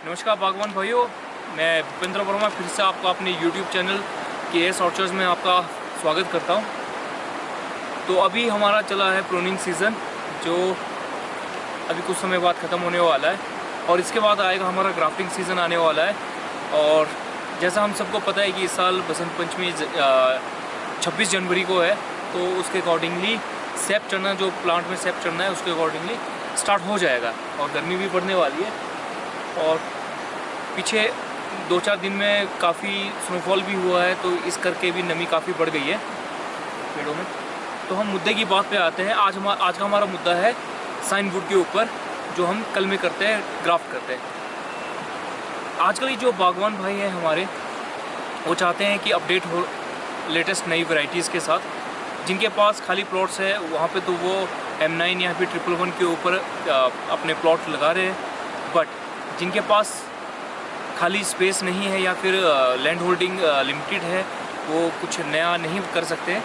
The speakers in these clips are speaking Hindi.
नमस्कार बागवान भाइयों, मैं भूपेंद्र वर्मा फिर से आपका अपने YouTube चैनल KS ऑर्चर्ड्स में आपका स्वागत करता हूं। तो अभी हमारा चला है प्रूनिंग सीज़न, जो अभी कुछ समय बाद ख़त्म होने वाला है और इसके बाद आएगा हमारा ग्राफ्टिंग सीज़न आने वाला है। और जैसा हम सबको पता है कि इस साल बसंत पंचमी 26 जनवरी को है, तो उसके अकॉर्डिंगली सेब चढ़ना, जो प्लांट में सेब चढ़ना है उसके अकॉर्डिंगली स्टार्ट हो जाएगा। और गर्मी भी बढ़ने वाली है और पीछे 2-4 दिन में काफ़ी स्नोफॉल भी हुआ है, तो इस करके भी नमी काफ़ी बढ़ गई है पेड़ों में। तो हम मुद्दे की बात पे आते हैं। आज का हमारा मुद्दा है साइनवुड के ऊपर, जो हम कल में करते हैं, ग्राफ्ट करते हैं। आजकल ये जो बागवान भाई हैं हमारे, वो चाहते हैं कि अपडेट हो लेटेस्ट नई वैरायटीज़ के साथ। जिनके पास खाली प्लॉट्स है वहाँ पे तो वो M9 या फिर 111 के ऊपर अपने प्लॉट लगा रहे हैं, बट जिनके पास खाली स्पेस नहीं है या फिर लैंड होल्डिंग लिमिटेड है, वो कुछ नया नहीं कर सकते,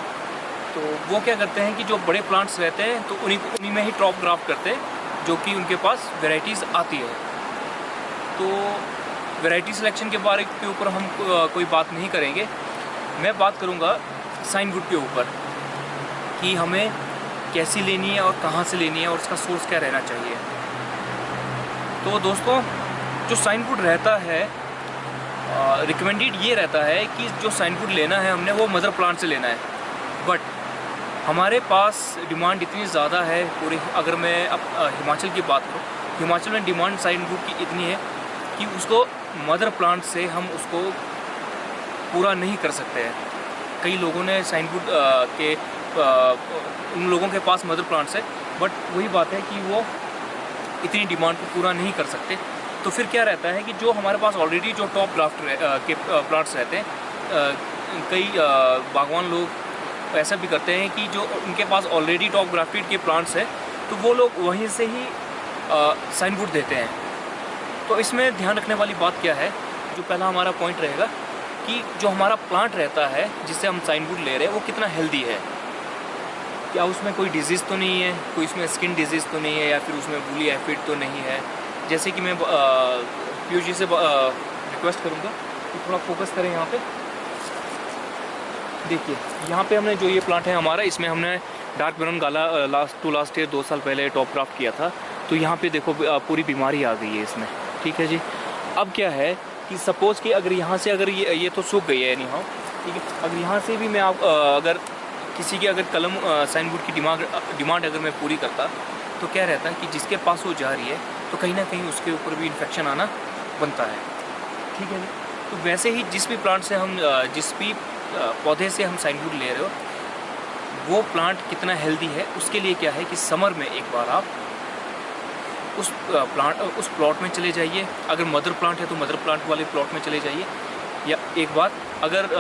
तो वो क्या करते हैं कि जो बड़े प्लांट्स रहते हैं तो उन्हीं में ही टॉप ग्राफ्ट करते हैं, जो कि उनके पास वैरायटीज़ आती है। तो वैरायटी सिलेक्शन के बारे के ऊपर हम कोई बात नहीं करेंगे। मैं बात करूँगा साइनवुड के ऊपर कि हमें कैसी लेनी है और कहाँ से लेनी है और उसका सोर्स क्या रहना चाहिए। तो दोस्तों, जो साइनवुड रहता है, रिकमेंडेड ये रहता है कि जो साइनवुड लेना है हमने, वो मदर प्लांट से लेना है। बट हमारे पास डिमांड इतनी ज़्यादा है पूरी, अगर मैं अब हिमाचल की बात करूँ, हिमाचल में डिमांड साइनवुड की इतनी है कि उसको मदर प्लांट से हम उसको पूरा नहीं कर सकते हैं। कई लोगों ने साइनवुड के उन लोगों के पास मदर प्लांट्स है, बट वही बात है कि वो इतनी डिमांड को पूरा नहीं कर सकते। तो फिर क्या रहता है कि जो हमारे पास ऑलरेडी जो टॉप ग्राफ्ट के प्लांट्स रहते हैं, कई बागवान लोग ऐसा भी करते हैं कि जो उनके पास ऑलरेडी टॉप ग्राफ्टेड के प्लांट्स हैं, तो वो लोग वहीं से ही साइनवुड देते हैं। तो इसमें ध्यान रखने वाली बात क्या है, जो पहला हमारा पॉइंट रहेगा कि जो हमारा प्लांट रहता है जिससे हम साइनवुड ले रहे हैं, वो कितना हेल्दी है। क्या उसमें कोई डिजीज़ तो नहीं है, कोई उसमें स्किन डिजीज़ तो नहीं है, या फिर उसमें वूली एफिड तो नहीं है। जैसे कि मैं पीयूष जी से रिक्वेस्ट करूँगा कि थोड़ा फोकस करें यहाँ पे। देखिए यहाँ पे हमने जो ये प्लांट है हमारा, इसमें हमने डार्क ब्राउन गाला लास्ट ईयर 2 साल पहले टॉप ग्राफ्ट किया था। तो यहाँ पे देखो पूरी बीमारी आ गई है इसमें, ठीक है जी। अब क्या है कि सपोज़ कि अगर यहाँ से अगर ये तो सूख गई है एनी हाउ, ठीक है। अगर यहाँ से भी मैं अगर किसी की अगर कलम साइनवुड की डिमांड अगर मैं पूरी करता, तो क्या रहता है कि जिसके पास वो जा रही है, तो कहीं ना कहीं उसके ऊपर भी इन्फेक्शन आना बनता है, ठीक है। तो वैसे ही जिस भी प्लांट से हम जिस भी पौधे से हम साइनवुड ले रहे हो, वो प्लांट कितना हेल्दी है, उसके लिए क्या है कि समर में एक बार आप उस प्लॉट में चले जाइए। अगर मदर प्लांट है तो मदर प्लांट वाले प्लॉट में चले जाइए, या एक बार अगर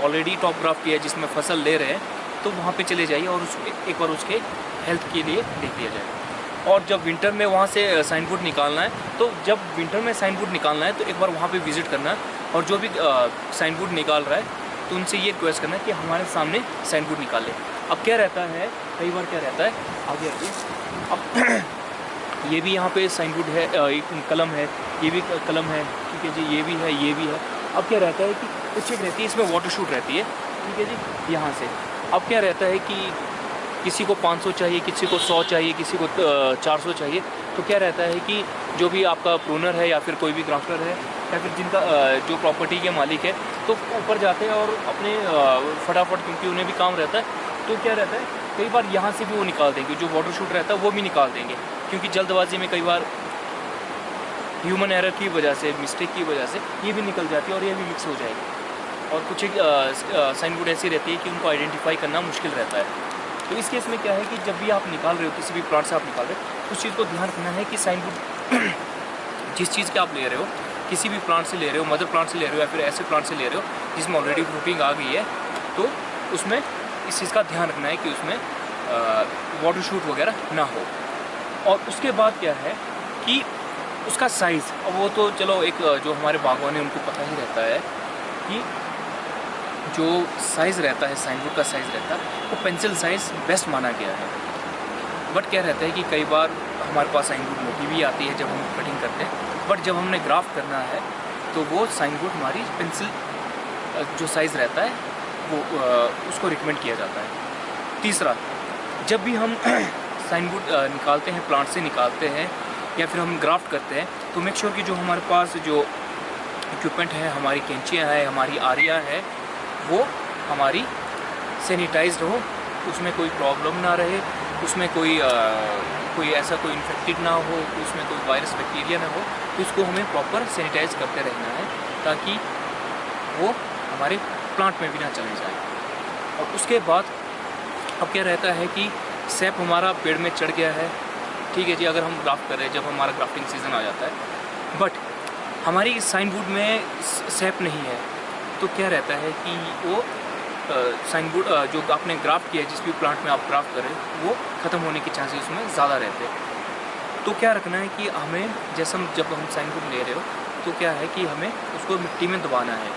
ऑलरेडी टॉप ग्राफ्ट किया है जिसमें फसल ले रहे हैं, तो वहाँ पे चले जाइए और एक बार उसके हेल्थ के लिए देख लिया जाए। और जब विंटर में वहाँ से साइनवुड निकालना है, तो जब विंटर में साइनवुड निकालना है तो एक बार वहाँ पे विज़िट करना है, और जो भी साइनवुड निकाल रहा है तो उनसे ये रिक्वेस्ट करना है कि हमारे सामने साइनवुड निकालें। अब क्या रहता है, कई बार क्या रहता है, आगे आगे अब ये भी यहाँ पे साइनवुड है, एक कलम है, ये भी कलम है, ठीक है जी, ये भी है, ये भी है। अब क्या रहता है कि कुछ एक रहती है, इसमें वाटर शूट रहती है, ठीक है जी, यहाँ से। अब क्या रहता है कि किसी को 500 चाहिए, किसी को 100 चाहिए, किसी को 400 चाहिए। तो क्या रहता है कि जो भी आपका प्रूनर है या फिर कोई भी ग्राफ्टर है या फिर जिनका जो प्रॉपर्टी के मालिक है, तो ऊपर जाते हैं और अपने फटाफट, क्योंकि उन्हें भी काम रहता है, तो क्या रहता है कई बार यहाँ से भी वो निकाल देंगे, जो वाटर शूट रहता है वो भी निकाल देंगे, क्योंकि जल्दबाजी में कई बार ह्यूमन एरर की वजह से, मिस्टेक की वजह से ये भी निकल जाती है और ये भी मिक्स हो जाएगी। और कुछ एक साइनवुड ऐसी रहती है कि उनको आइडेंटिफाई करना मुश्किल रहता है। तो इस केस में क्या है कि जब भी आप निकाल रहे हो, किसी भी प्लांट से आप निकाल रहे हो, उस चीज़ को ध्यान रखना है कि साइनवुड जिस चीज़ के आप ले रहे हो, किसी भी प्लांट से ले रहे हो, मदर प्लांट से ले रहे हो या फिर ऐसे प्लांट से ले रहे हो जिसमें ऑलरेडी फ्रूटिंग आ गई है, तो उसमें इस चीज़ का ध्यान रखना है कि उसमें वाटर शूट वगैरह ना हो। और उसके बाद क्या है कि उसका साइज़, अब वो तो चलो एक जो हमारे बागवान है उनको पता ही रहता है कि जो साइज़ रहता है, साइनवुड का साइज़ रहता है, वो पेंसिल साइज़ बेस्ट माना गया है। बट क्या रहता है कि कई बार हमारे पास साइनवुड मोटी भी आती है जब हम कटिंग करते हैं, बट जब हमने ग्राफ्ट करना है तो वो साइन बोर्ड हमारी पेंसिल जो साइज़ रहता है वो उसको रिकमेंड किया जाता है। तीसरा, जब भी हम साइन बोर्ड निकालते हैं, प्लांट से निकालते हैं या फिर हम ग्राफ्ट करते हैं, तो मेक श्योर कि जो हमारे पास जो इक्विपमेंट है, हमारी कैंचियाँ है, हमारी आरियाँ है, वो हमारी सैनिटाइज्ड हो, उसमें कोई प्रॉब्लम ना रहे, उसमें कोई ऐसा कोई इन्फेक्टेड ना हो, उसमें कोई वायरस बैक्टीरिया ना हो, तो उसको हमें प्रॉपर सैनिटाइज करते रहना है ताकि वो हमारे प्लांट में भी ना चले जाए। और उसके बाद अब क्या रहता है कि सैप हमारा पेड़ में चढ़ गया है, ठीक है जी, अगर हम ग्राफ्ट कर रहे हैं, जब हमारा ग्राफ्टिंग सीज़न आ जाता है, बट हमारी साइन बोर्ड में सैप नहीं है, तो क्या रहता है कि वो साइन बोर्ड जो आपने ग्राफ्ट किया है, जिस भी प्लांट में आप ग्राफ्ट करें, वो ख़त्म होने के चांसेस उसमें ज़्यादा रहते हैं। तो क्या रखना है कि हमें जैसे जब हम साइन बोर्ड ले रहे हो तो क्या है कि हमें उसको मिट्टी में दबाना है।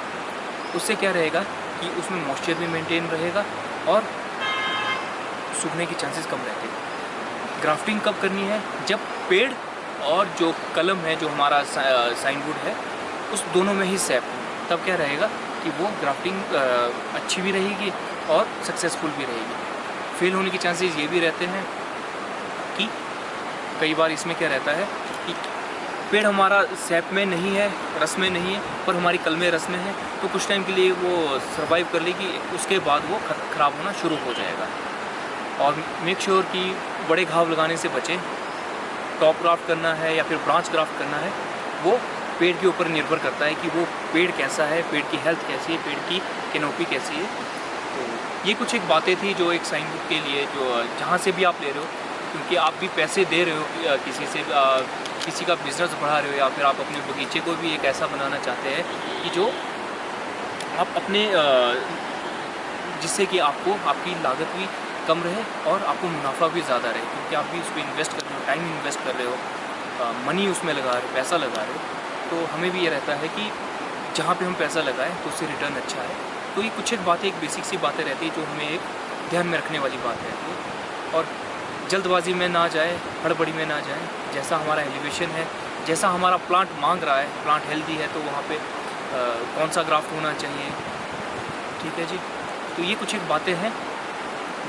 उससे क्या रहेगा कि उसमें मॉइस्चर भी मेंटेन रहेगा और सूखने के चांसेस कम रहते हैं। ग्राफ्टिंग कब करनी है? जब पेड़ और जो कलम है, जो हमारा साइन बोर्ड है, उस दोनों में ही सैप हो, तब क्या रहेगा कि वो ग्राफ्टिंग अच्छी भी रहेगी और सक्सेसफुल भी रहेगी। फेल होने के चांसेस ये भी रहते हैं कि कई बार इसमें क्या रहता है कि पेड़ हमारा सैप में नहीं है, रस में नहीं है, पर हमारी कलमें रस में है, तो कुछ टाइम के लिए वो सर्वाइव कर लेगी, उसके बाद वो ख़राब होना शुरू हो जाएगा। और मेक श्योर कि बड़े घाव लगाने से बचें। टॉप ग्राफ्ट करना है या फिर ब्रांच ग्राफ्ट करना है, वो पेड़ के ऊपर निर्भर करता है कि वो पेड़ कैसा है, पेड़ की हेल्थ कैसी है, पेड़ की कैनोपी कैसी है। तो ये कुछ एक बातें थी जो एक साइन बोर्ड के लिए, जो जहाँ से भी आप ले रहे हो, क्योंकि आप भी पैसे दे रहे हो किसी से, किसी का बिज़नेस बढ़ा रहे हो या फिर आप अपने बगीचे को भी एक ऐसा बनाना चाहते हैं कि जो आप अपने जिससे कि आपको आपकी लागत भी कम रहे और आपको मुनाफा भी ज़्यादा रहे, क्योंकि आप भी उस पर इन्वेस्ट कर रहे हो, टाइम इन्वेस्ट कर रहे हो, मनी उसमें लगा रहे हो, पैसा लगा रहे हो। तो हमें भी ये रहता है कि जहाँ पे हम पैसा लगाएं तो उससे रिटर्न अच्छा है। तो ये कुछ एक बातें, एक बेसिक सी बातें रहती है जो हमें एक ध्यान में रखने वाली बात रहती है। और जल्दबाजी में ना जाए, हड़बड़ी में ना जाए। जैसा हमारा एलिवेशन है, जैसा हमारा प्लांट मांग रहा है, प्लांट हेल्दी है, तो वहाँ पे कौन सा ग्राफ्ट होना चाहिए, ठीक है जी। तो ये कुछ एक बातें हैं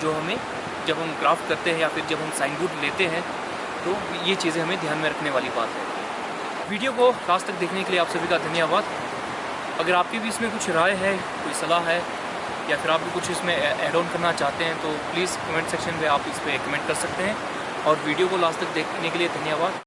जो हमें जब हम ग्राफ्ट करते हैं या फिर जब हम साइन बोर्ड लेते हैं, तो ये चीज़ें हमें ध्यान में रखने वाली बात है। वीडियो को लास्ट तक देखने के लिए आप सभी का धन्यवाद। अगर आपकी भी इसमें कुछ राय है, कोई सलाह है या फिर आप भी कुछ इसमें ऐड ऑन करना चाहते हैं, तो प्लीज़ कमेंट सेक्शन में आप इस पर कमेंट कर सकते हैं। और वीडियो को लास्ट तक देखने के लिए धन्यवाद।